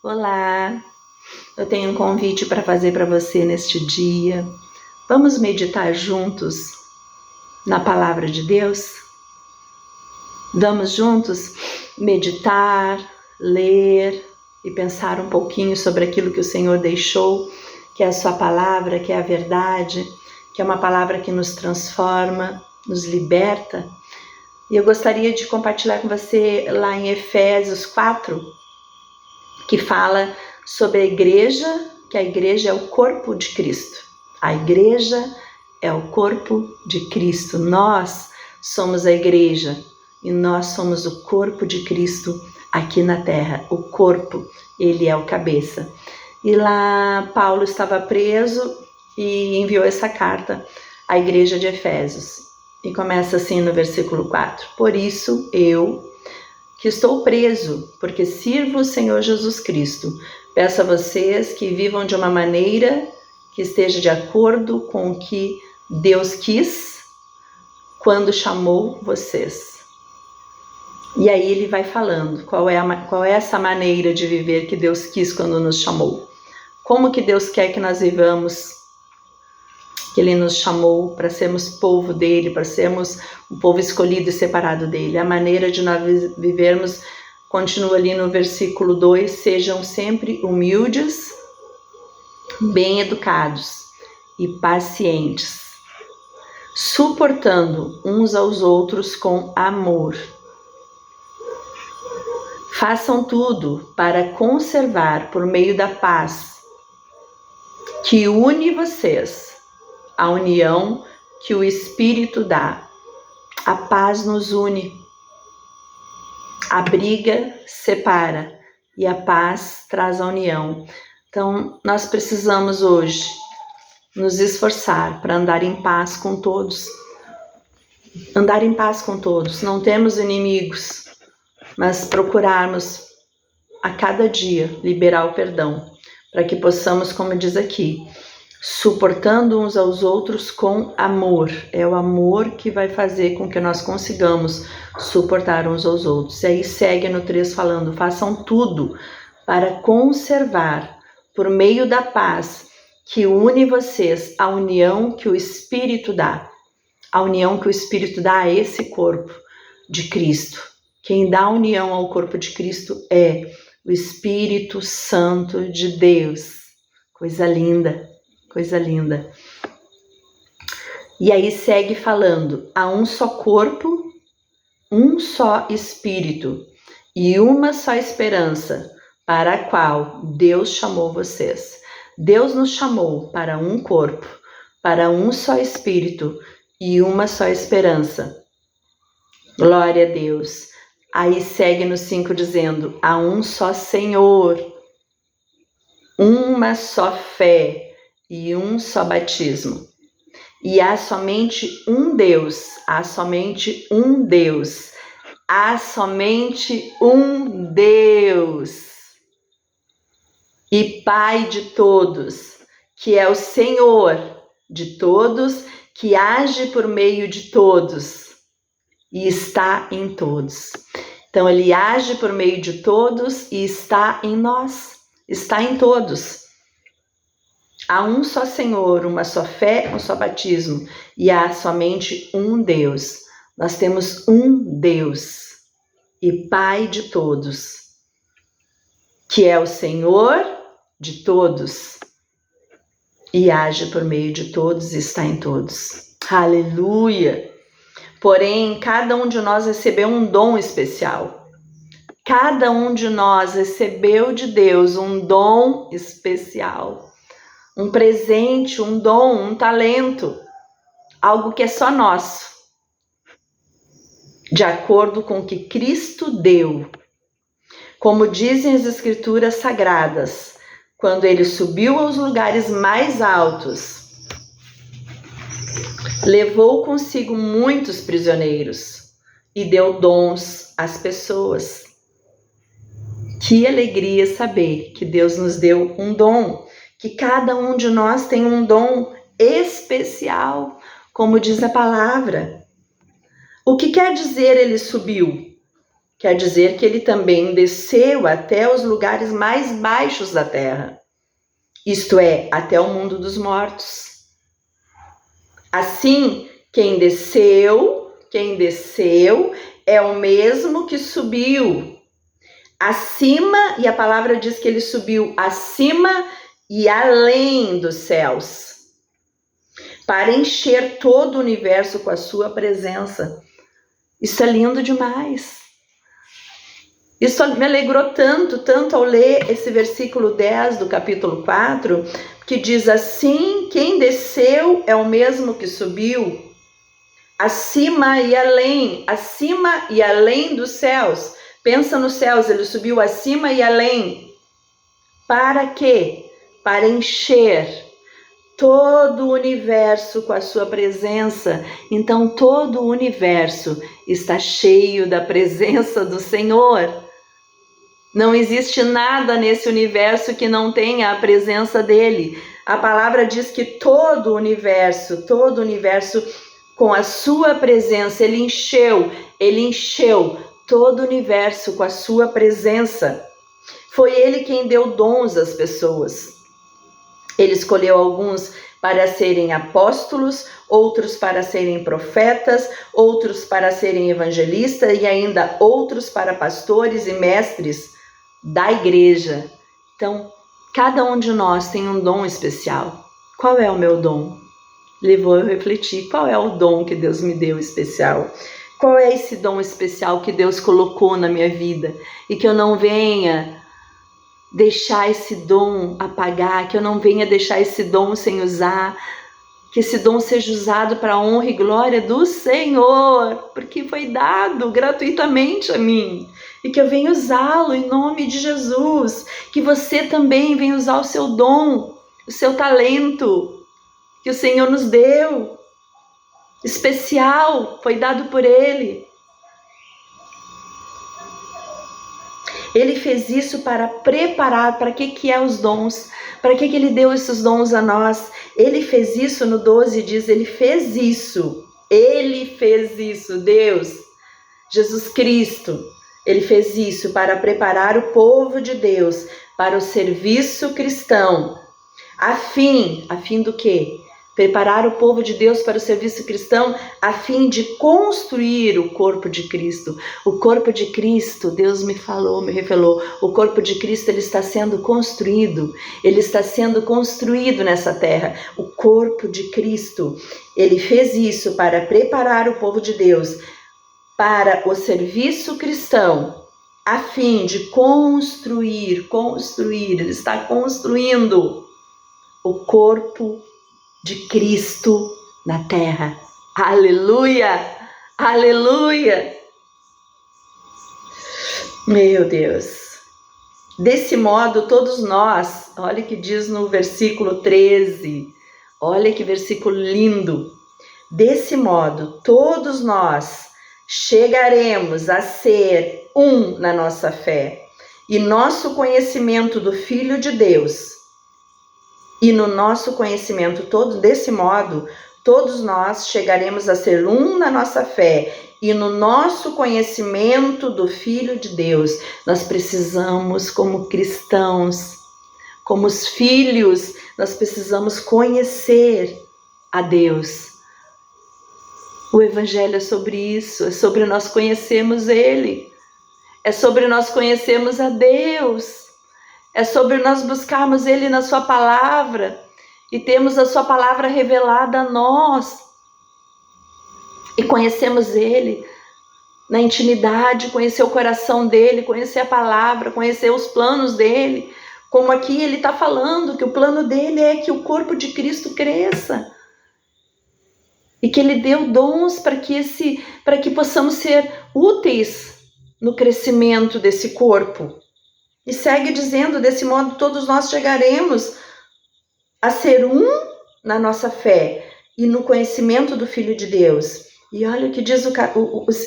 Olá, eu tenho um convite para fazer para você neste dia. Vamos meditar juntos na palavra de Deus? Vamos juntos meditar, ler e pensar um pouquinho sobre aquilo que o Senhor deixou, que é a sua palavra, que é a verdade, que é uma palavra que nos transforma, nos liberta. E eu gostaria de compartilhar com você lá em Efésios 4, que fala sobre a igreja, que a igreja é o corpo de Cristo. A igreja é o corpo de Cristo. Nós somos a igreja e nós somos o corpo de Cristo aqui na terra. O corpo, ele é o cabeça. E lá Paulo estava preso e enviou essa carta à igreja de Efésios. E começa assim no versículo 4. Por isso que estou preso, porque sirvo o Senhor Jesus Cristo. Peço a vocês que vivam de uma maneira que esteja de acordo com o que Deus quis quando chamou vocês. E aí ele vai falando qual é essa maneira de viver que Deus quis quando nos chamou. Como que Deus quer que nós vivamos, que Ele nos chamou para sermos povo dEle, para sermos um povo escolhido e separado dEle. A maneira de nós vivermos, continua ali no versículo 2, sejam sempre humildes, bem educados e pacientes, suportando uns aos outros com amor. Façam tudo para conservar por meio da paz que une vocês, a união que o Espírito dá. A paz nos une. A briga separa e a paz traz a união. Então, nós precisamos hoje nos esforçar para andar em paz com todos. Andar em paz com todos. Não temos inimigos, mas procurarmos a cada dia liberar o perdão, para que possamos, como diz aqui, suportando uns aos outros com amor. É o amor que vai fazer com que nós consigamos suportar uns aos outros. E aí segue no 3 falando, façam tudo para conservar, por meio da paz, que une vocês, a união que o Espírito dá. A união que o Espírito dá a esse corpo de Cristo. Quem dá união ao corpo de Cristo é o Espírito Santo de Deus. Coisa linda. Coisa linda. E aí segue falando, há um só corpo, um só Espírito e uma só esperança para a qual Deus chamou vocês. Deus nos chamou para um corpo, para um só Espírito e uma só esperança. Glória a Deus. Aí segue no 5 dizendo, há um só Senhor, uma só fé, e um só batismo. E há somente um Deus, há somente um Deus, há somente um Deus. E Pai de todos, que é o Senhor de todos, que age por meio de todos e está em todos. Então ele age por meio de todos e está em nós, está em todos. Há um só Senhor, uma só fé, um só batismo, e há somente um Deus. Nós temos um Deus e Pai de todos, que é o Senhor de todos e age por meio de todos e está em todos. Aleluia! Porém, cada um de nós recebeu um dom especial. Cada um de nós recebeu de Deus um dom especial. Um presente, um dom, um talento, algo que é só nosso, de acordo com o que Cristo deu. Como dizem as Escrituras Sagradas, quando ele subiu aos lugares mais altos, levou consigo muitos prisioneiros e deu dons às pessoas. Que alegria saber que Deus nos deu um dom, que cada um de nós tem um dom especial, como diz a palavra. O que quer dizer ele subiu? Quer dizer que ele também desceu até os lugares mais baixos da terra, isto é, até o mundo dos mortos. Assim, quem desceu é o mesmo que subiu acima, e a palavra diz que ele subiu acima e além dos céus, para encher todo o universo com a sua presença. Isso é lindo demais. Isso me alegrou tanto ao ler esse versículo 10 do capítulo 4, que diz assim: quem desceu é o mesmo que subiu, acima e além dos céus. Pensa nos céus, ele subiu acima e além. Para quê? Para encher todo o universo com a sua presença. Então todo o universo está cheio da presença do Senhor. Não existe nada nesse universo que não tenha a presença dele. A palavra diz que todo o universo com a sua presença, ele encheu todo o universo com a sua presença. Foi ele quem deu dons às pessoas. Ele escolheu alguns para serem apóstolos, outros para serem profetas, outros para serem evangelistas e ainda outros para pastores e mestres da igreja. Então, cada um de nós tem um dom especial. Qual é o meu dom? Levou eu a refletir, qual é o dom que Deus me deu especial? Qual é esse dom especial que Deus colocou na minha vida? E que eu não venha deixar esse dom apagar, que eu não venha deixar esse dom sem usar, que esse dom seja usado para a honra e glória do Senhor, porque foi dado gratuitamente a mim, e que eu venha usá-lo em nome de Jesus, que você também venha usar o seu dom, o seu talento, que o Senhor nos deu, especial, foi dado por Ele. Ele fez isso para preparar. Para que é os dons? Para que Ele deu esses dons a nós? Ele fez isso, no 12 diz, Ele fez isso, Deus, Jesus Cristo, Ele fez isso para preparar o povo de Deus para o serviço cristão, a fim do quê? Preparar o povo de Deus para o serviço cristão, a fim de construir o corpo de Cristo. O corpo de Cristo, Deus me revelou, o corpo de Cristo, ele está sendo construído nessa terra. O corpo de Cristo, ele fez isso para preparar o povo de Deus para o serviço cristão, a fim de construir, ele está construindo o corpo de Cristo na terra. Aleluia! Aleluia! Meu Deus! Desse modo, todos nós, olha o que diz no versículo 13, olha que versículo lindo. Desse modo, todos nós chegaremos a ser um na nossa fé e nosso conhecimento do Filho de Deus. E no nosso conhecimento desse modo, todos nós chegaremos a ser um na nossa fé e no nosso conhecimento do Filho de Deus. Nós precisamos, como cristãos, como os filhos, nós precisamos conhecer a Deus. O Evangelho é sobre isso, é sobre nós conhecermos Ele, é sobre nós conhecermos a Deus. É sobre nós buscarmos Ele na sua palavra e termos a sua palavra revelada a nós. E conhecemos Ele na intimidade, conhecer o coração dEle, conhecer a palavra, conhecer os planos dEle. Como aqui Ele está falando que o plano dEle é que o corpo de Cristo cresça. E que Ele deu dons para que possamos ser úteis no crescimento desse corpo. E segue dizendo, desse modo todos nós chegaremos a ser um na nossa fé e no conhecimento do Filho de Deus. E olha o que diz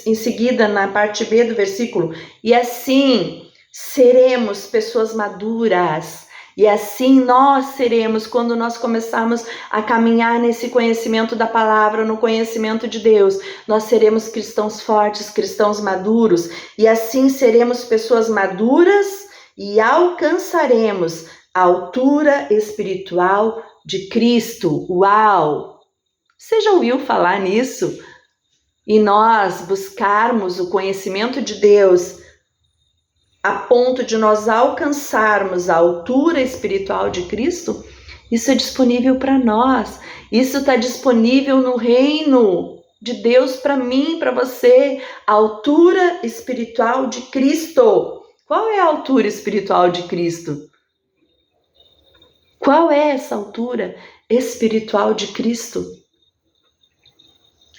em seguida na parte B do versículo. E assim seremos pessoas maduras E assim nós seremos, quando nós começarmos a caminhar nesse conhecimento da palavra, no conhecimento de Deus, nós seremos cristãos fortes, cristãos maduros, e assim seremos pessoas maduras e alcançaremos a altura espiritual de Cristo. Uau! Você já ouviu falar nisso? E nós buscarmos o conhecimento de Deus a ponto de nós alcançarmos a altura espiritual de Cristo, isso é disponível para nós. Isso está disponível no reino de Deus para mim, para você. A altura espiritual de Cristo. Qual é a altura espiritual de Cristo? Qual é essa altura espiritual de Cristo?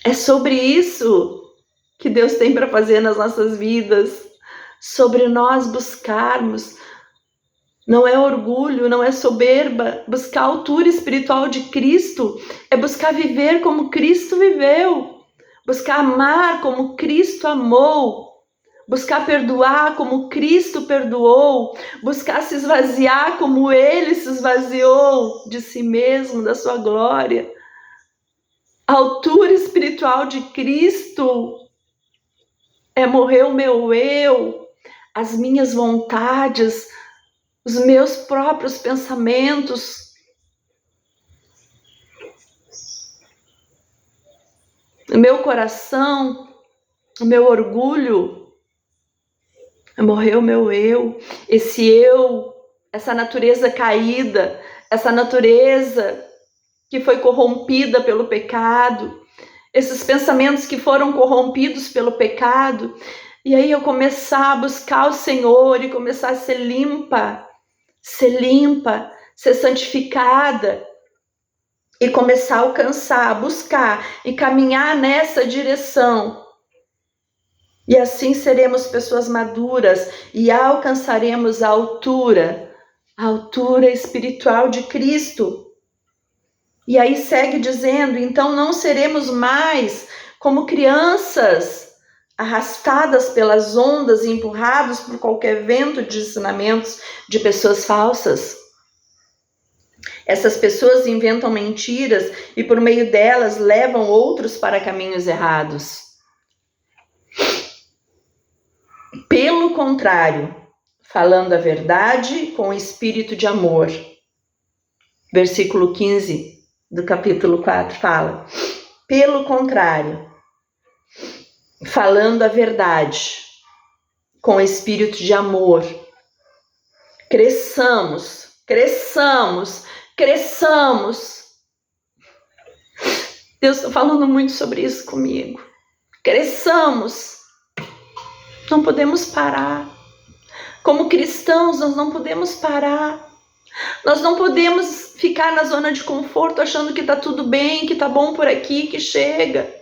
É sobre isso que Deus tem para fazer nas nossas vidas. Sobre nós buscarmos, não é orgulho, não é soberba, buscar a altura espiritual de Cristo, é buscar viver como Cristo viveu, buscar amar como Cristo amou, buscar perdoar como Cristo perdoou, buscar se esvaziar como Ele se esvaziou de si mesmo, da sua glória. A altura espiritual de Cristo é morrer o meu eu, as minhas vontades, os meus próprios pensamentos, o meu coração, o meu orgulho, morreu o meu eu, essa natureza caída, essa natureza que foi corrompida pelo pecado, esses pensamentos que foram corrompidos pelo pecado. E aí eu começar a buscar o Senhor e começar a ser limpa, ser santificada e começar a alcançar, a buscar e caminhar nessa direção. E assim seremos pessoas maduras e alcançaremos a altura espiritual de Cristo. E aí segue dizendo, então não seremos mais como crianças arrastadas pelas ondas e empurrados por qualquer vento de ensinamentos de pessoas falsas. Essas pessoas inventam mentiras e por meio delas levam outros para caminhos errados. Pelo contrário, falando a verdade com espírito de amor. Versículo 15 do capítulo 4 fala: pelo contrário, falando a verdade, com espírito de amor, cresçamos. Deus está falando muito sobre isso comigo. Cresçamos. Não podemos parar. Como cristãos, nós não podemos parar. Nós não podemos ficar na zona de conforto achando que está tudo bem, que está bom por aqui, que chega.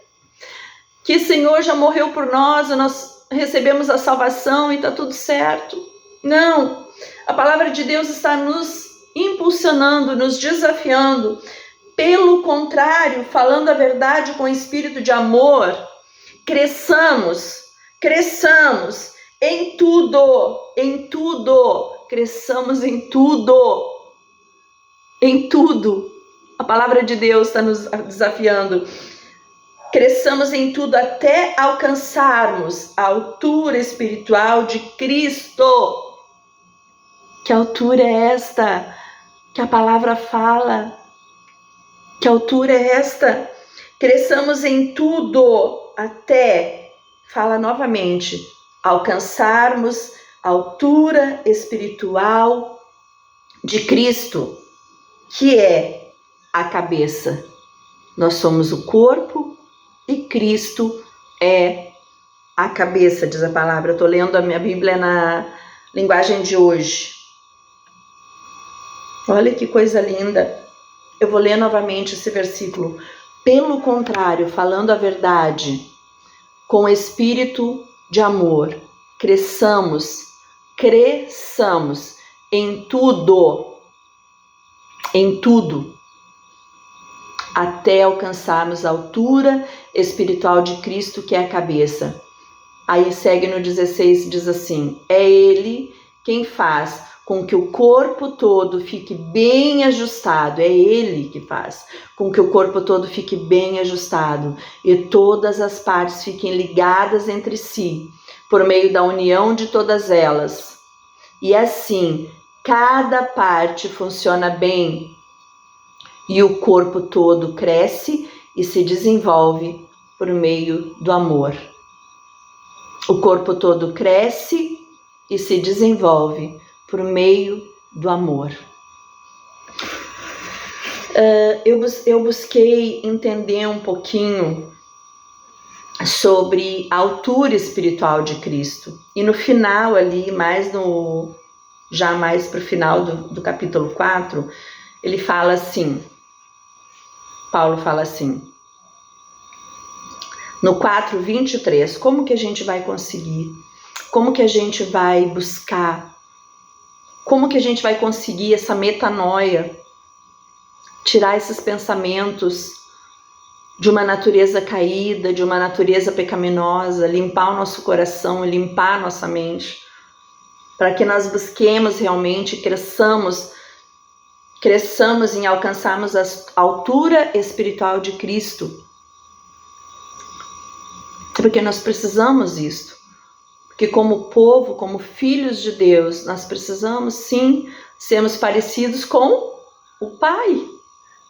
Que o Senhor já morreu por nós, nós recebemos a salvação e está tudo certo. Não, a palavra de Deus está nos impulsionando, nos desafiando. Pelo contrário, falando a verdade com espírito de amor, cresçamos em tudo, cresçamos em tudo. A palavra de Deus está nos desafiando. Cresçamos em tudo até alcançarmos a altura espiritual de Cristo. Que altura é esta que a palavra fala? Que altura é esta? Cresçamos em tudo até, fala novamente, alcançarmos a altura espiritual de Cristo, que é a cabeça. Nós somos o corpo e Cristo é a cabeça, diz a palavra. Eu estou lendo a minha Bíblia na linguagem de hoje. Olha que coisa linda. Eu vou ler novamente esse versículo. Pelo contrário, falando a verdade, com espírito de amor, cresçamos em tudo, até alcançarmos a altura espiritual de Cristo, que é a cabeça. Aí segue no 16, diz assim: é Ele quem faz com que o corpo todo fique bem ajustado, é Ele que faz, com que o corpo todo fique bem ajustado e todas as partes fiquem ligadas entre si, por meio da união de todas elas. E assim, cada parte funciona bem e o corpo todo cresce e se desenvolve por meio do amor. O corpo todo cresce e se desenvolve por meio do amor. Eu busquei entender um pouquinho sobre a altura espiritual de Cristo. E no final ali, já mais para o final do capítulo 4, ele fala assim, Paulo fala assim, no 4:23, como que a gente vai conseguir? Como que a gente vai buscar? Como que a gente vai conseguir essa metanoia? Tirar esses pensamentos de uma natureza caída, de uma natureza pecaminosa, limpar o nosso coração, limpar a nossa mente, para que nós busquemos realmente, cresçamos em alcançarmos a altura espiritual de Cristo. Porque nós precisamos disso. Porque como povo, como filhos de Deus, nós precisamos sim sermos parecidos com o Pai.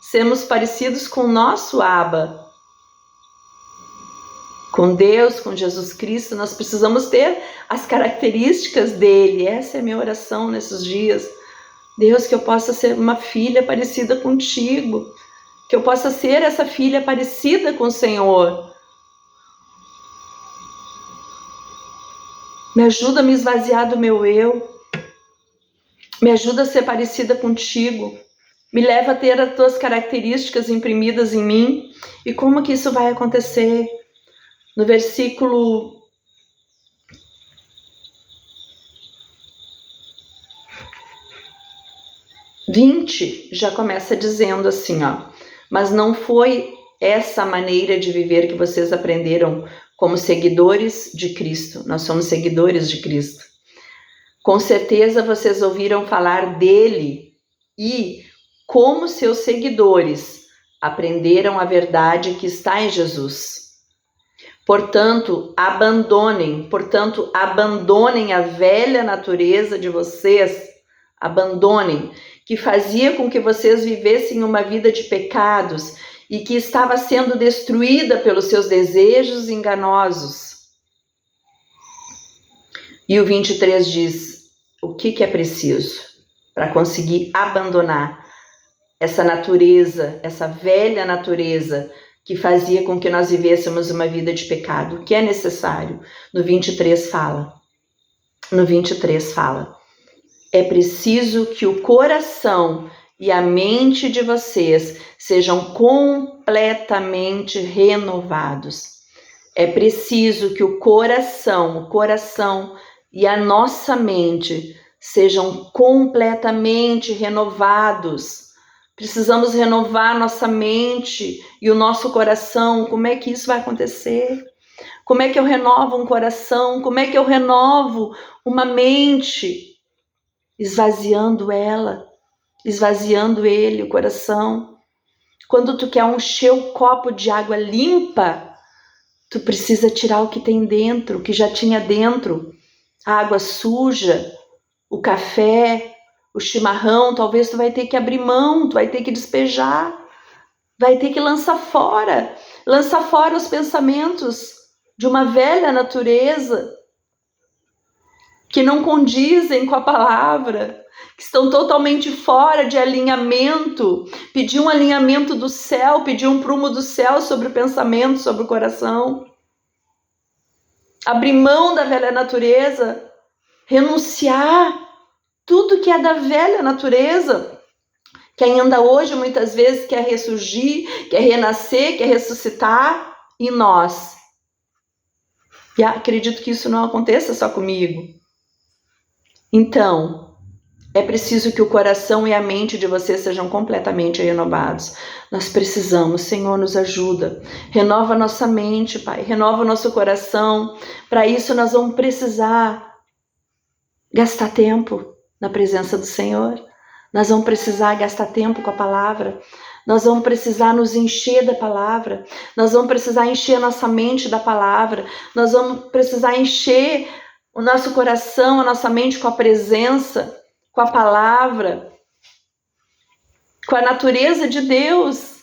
Sermos parecidos com o nosso Abba. Com Deus, com Jesus Cristo, nós precisamos ter as características dele. Essa é a minha oração nesses dias. Deus, que eu possa ser uma filha parecida contigo. Que eu possa ser essa filha parecida com o Senhor. Me ajuda a me esvaziar do meu eu. Me ajuda a ser parecida contigo. Me leva a ter as tuas características imprimidas em mim. E como que isso vai acontecer? No versículo 20 já começa dizendo assim, ó. Mas não foi essa maneira de viver que vocês aprenderam como seguidores de Cristo. Nós somos seguidores de Cristo. Com certeza vocês ouviram falar dele e, como seus seguidores, aprenderam a verdade que está em Jesus. Portanto, abandonem a velha natureza de vocês, abandonem, que fazia com que vocês vivessem uma vida de pecados e que estava sendo destruída pelos seus desejos enganosos. E o 23 diz, o que é preciso para conseguir abandonar essa natureza, essa velha natureza que fazia com que nós vivêssemos uma vida de pecado? O que é necessário? No 23 fala, é preciso que o coração e a mente de vocês sejam completamente renovados. É preciso que o coração e a nossa mente sejam completamente renovados. Precisamos renovar nossa mente e o nosso coração. Como é que isso vai acontecer? Como é que eu renovo um coração? Como é que eu renovo uma mente? Esvaziando ele, o coração. Quando tu quer encher o copo de água limpa, tu precisa tirar o que tem dentro, o que já tinha dentro. A água suja, o café, o chimarrão, talvez tu vai ter que abrir mão, tu vai ter que despejar, vai ter que lançar fora os pensamentos de uma velha natureza que não condizem com a palavra, que estão totalmente fora de alinhamento. Pedir um alinhamento do céu, pedir um prumo do céu sobre o pensamento, sobre o coração. Abrir mão da velha natureza, renunciar tudo que é da velha natureza, que ainda hoje muitas vezes quer ressurgir, quer renascer, quer ressuscitar em nós. E acredito que isso não aconteça só comigo. Então, é preciso que o coração e a mente de vocês sejam completamente renovados. Nós precisamos, Senhor, nos ajuda. Renova nossa mente, Pai. Renova o nosso coração. Para isso nós vamos precisar gastar tempo. na presença do Senhor. Nós vamos precisar gastar tempo com a palavra. Nós vamos precisar nos encher da palavra. Nós vamos precisar encher a nossa mente da palavra. Nós vamos precisar encher o nosso coração, a nossa mente com a presença, com a palavra, com a natureza de Deus.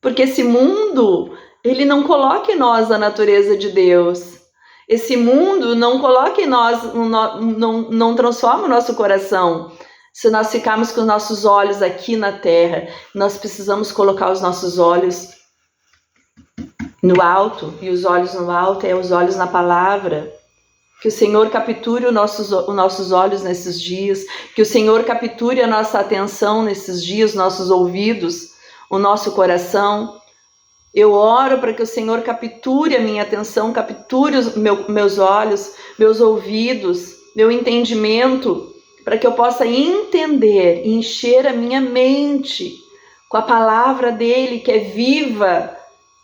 Porque esse mundo, ele não coloca em nós a natureza de Deus. Esse mundo não coloca em nós, não transforma o nosso coração. Se nós ficarmos com os nossos olhos aqui na terra, nós precisamos colocar os nossos olhos no alto. E os olhos no alto é os olhos na palavra. Que o Senhor capture os nossos olhos nesses dias. Que o Senhor capture a nossa atenção nesses dias, nossos ouvidos, o nosso coração. Eu oro para que o Senhor capture a minha atenção, capture os meus olhos, meus ouvidos, meu entendimento, para que eu possa entender, encher a minha mente com a palavra dele, que é viva,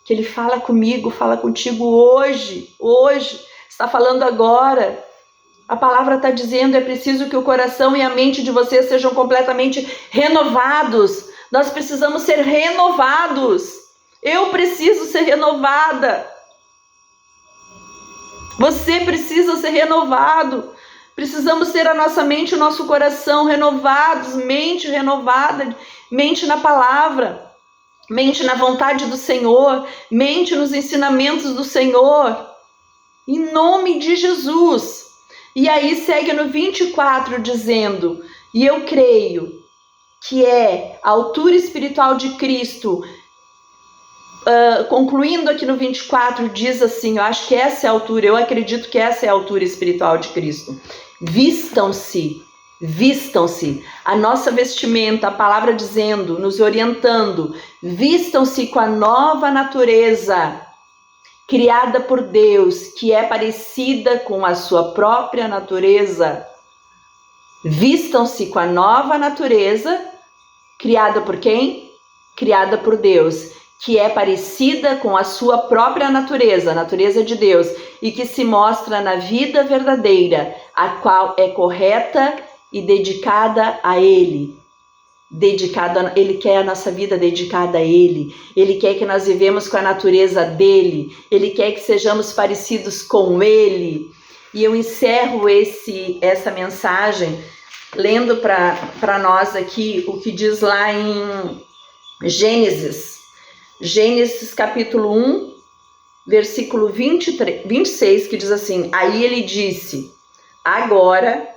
que ele fala comigo, fala contigo hoje, está falando agora. A palavra está dizendo, é preciso que o coração e a mente de vocês sejam completamente renovados. Nós precisamos ser renovados. Eu preciso ser renovada. Você precisa ser renovado. Precisamos ter a nossa mente e o nosso coração renovados, mente renovada, mente na palavra, mente na vontade do Senhor, mente nos ensinamentos do Senhor, em nome de Jesus. E aí segue no 24 dizendo, e eu creio que é a altura espiritual de Cristo. Concluindo aqui no 24, diz assim, eu acho que essa é a altura, eu acredito que essa é a altura espiritual de Cristo. Vistam-se, a nossa vestimenta, a palavra dizendo, nos orientando, vistam-se com a nova natureza, criada por Deus, que é parecida com a sua própria natureza. Vistam-se com a nova natureza, criada por quem? Criada por Deus, que é parecida com a sua própria natureza, a natureza de Deus, e que se mostra na vida verdadeira, a qual é correta e dedicada a Ele. Ele quer a nossa vida dedicada a Ele. Ele quer que nós vivemos com a natureza dEle. Ele quer que sejamos parecidos com Ele. E eu encerro essa mensagem lendo para nós aqui o que diz lá em Gênesis capítulo 1, versículo 26, que diz assim, aí ele disse, agora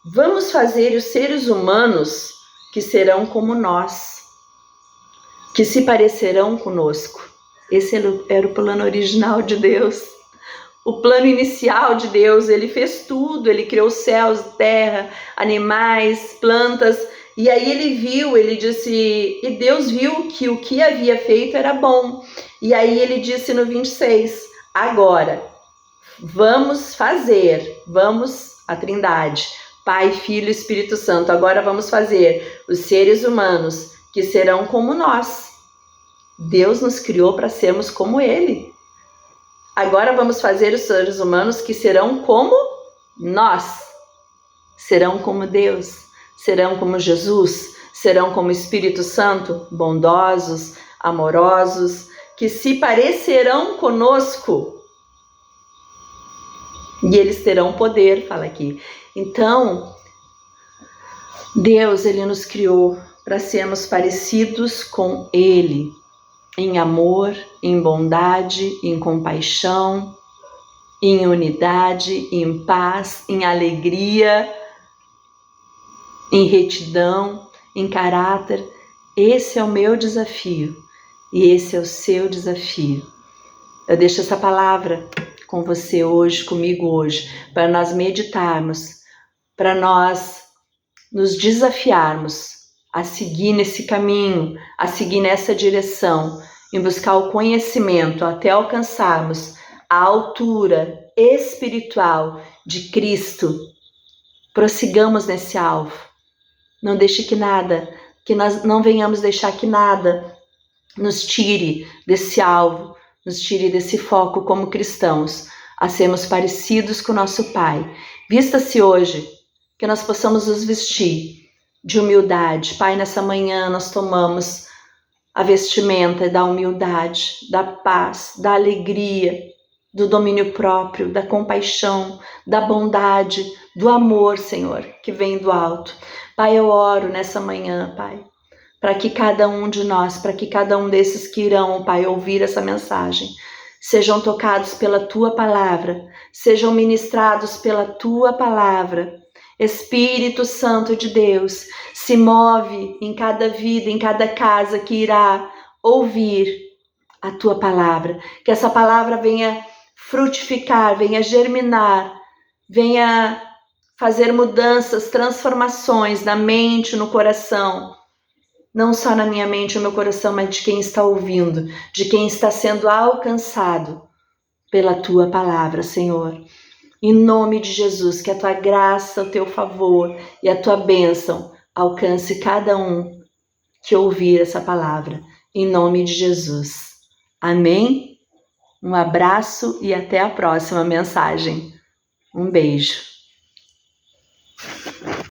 vamos fazer os seres humanos que serão como nós, que se parecerão conosco. Esse era o plano original de Deus. O plano inicial de Deus, ele fez tudo, ele criou céus, terra, animais, plantas. E aí ele disse, e Deus viu que o que havia feito era bom. E aí ele disse no 26, agora, vamos, a Trindade, Pai, Filho e Espírito Santo, agora vamos fazer os seres humanos que serão como nós. Deus nos criou para sermos como Ele. Agora vamos fazer os seres humanos que serão como nós, serão como Deus. Serão como Jesus, serão como Espírito Santo, bondosos, amorosos, que se parecerão conosco. E eles terão poder, fala aqui. Então, Deus, Ele nos criou para sermos parecidos com Ele, em amor, em bondade, em compaixão, em unidade, em paz, em alegria, em retidão, em caráter. Esse é o meu desafio e esse é o seu desafio. Eu deixo essa palavra com você hoje, comigo hoje, para nós meditarmos, para nós nos desafiarmos a seguir nesse caminho, a seguir nessa direção, em buscar o conhecimento até alcançarmos a altura espiritual de Cristo. Prossigamos nesse alvo. Não deixe que nós não venhamos deixar que nada nos tire desse alvo, nos tire desse foco como cristãos, a sermos parecidos com o nosso Pai. Vista-se hoje, que nós possamos nos vestir de humildade. Pai, nessa manhã nós tomamos a vestimenta da humildade, da paz, da alegria, do domínio próprio, da compaixão, da bondade, do amor, Senhor, que vem do alto. Pai, eu oro nessa manhã, Pai, para que cada um de nós, para que cada um desses que irão, Pai, ouvir essa mensagem, sejam tocados pela Tua palavra, sejam ministrados pela Tua palavra. Espírito Santo de Deus, se move em cada vida, em cada casa que irá ouvir a Tua palavra. Que essa palavra venha frutificar, venha germinar, venha fazer mudanças, transformações na mente, no coração. Não só na minha mente e no meu coração, mas de quem está ouvindo, de quem está sendo alcançado pela Tua palavra, Senhor. Em nome de Jesus, que a Tua graça, o Teu favor e a Tua bênção alcance cada um que ouvir essa palavra. Em nome de Jesus. Amém? Um abraço e até a próxima mensagem. Um beijo.